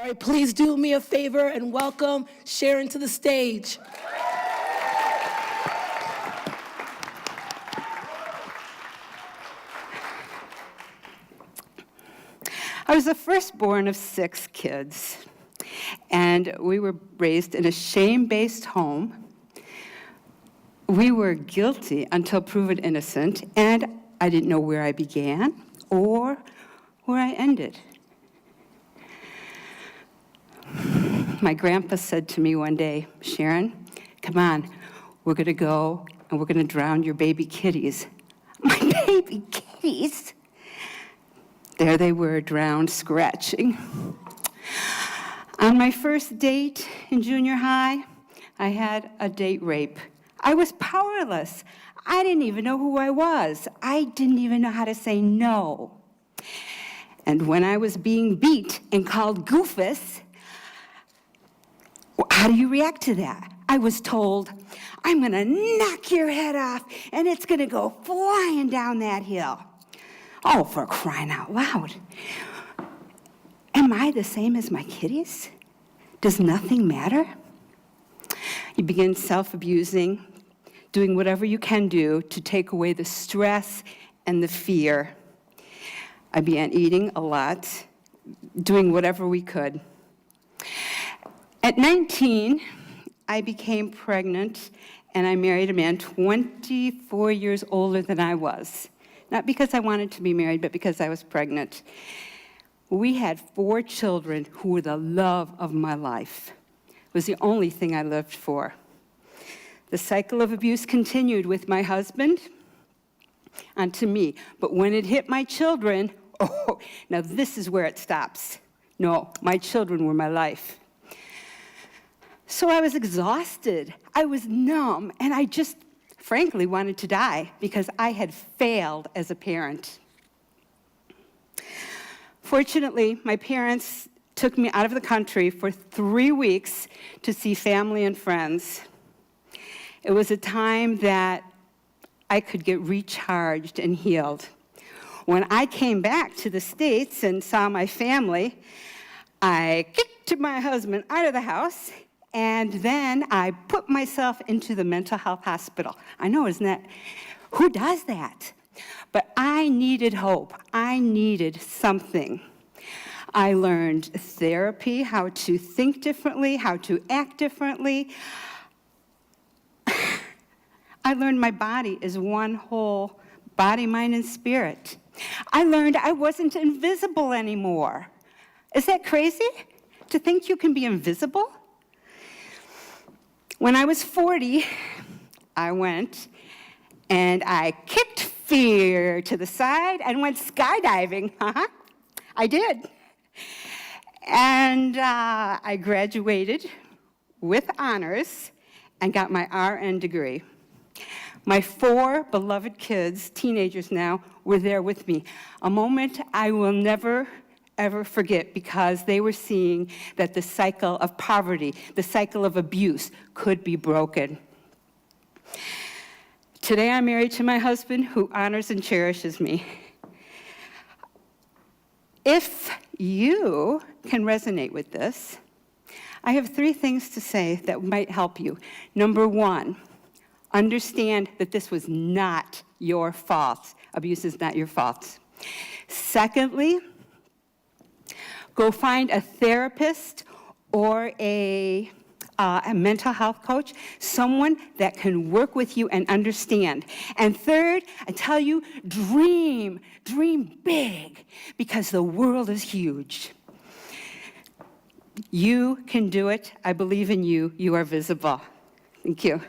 right, please do me a favor and welcome Sharon to the stage. I was the firstborn of 6 kids, and we were raised in a shame-based home. We were guilty until proven innocent, and I didn't know where I began or where I ended. My grandpa said to me one day, "Sharon, come on, we're gonna go and we're gonna drown your baby kitties." My baby kitties? There they were, drowned, scratching. On my first date in junior high, I had a date rape. I was powerless. I didn't even know who I was. I didn't even know how to say no. And when I was being beat and called goofus, how do you react to that? I was told, "I'm gonna knock your head off and it's gonna go flying down that hill." Oh, for crying out loud. Am I the same as my kiddies? Does nothing matter? You begin self-abusing, doing whatever you can do to take away the stress and the fear. I began eating a lot, doing whatever we could. At 19, I became pregnant, and I married a man 24 years older than I was. Not because I wanted to be married, but because I was pregnant. We had 4 children who were the love of my life. It was the only thing I lived for. The cycle of abuse continued with my husband onto me. But when it hit my children, oh, now this is where it stops. No, my children were my life. So I was exhausted. I was numb, and I just frankly wanted to die because I had failed as a parent. Fortunately, my parents took me out of the country for 3 weeks to see family and friends. It was a time that I could get recharged and healed. When I came back to the States and saw my family, I kicked my husband out of the house, and then I put myself into the mental health hospital. I know, isn't that, who does that? But I needed hope. I needed something. I learned therapy, how to think differently, how to act differently. I learned my body is one whole body, mind, and spirit. I learned I wasn't invisible anymore. Is that crazy? To think you can be invisible? When I was 40, I went and I kicked fear to the side and went skydiving. I did. And I graduated with honors and got my R.N. degree. My 4 beloved kids, teenagers now, were there with me. A moment I will never, ever forget, because they were seeing that the cycle of poverty, the cycle of abuse could be broken. Today I'm married to my husband who honors and cherishes me. If you can resonate with this, I have 3 things to say that might help you. Number 1, understand that this was not your fault. Abuse is not your fault. Secondly, go find a therapist or a mental health coach, someone that can work with you and understand. And third, I tell you, dream big, because the world is huge. You can do it. I believe in you. You are visible. Thank you.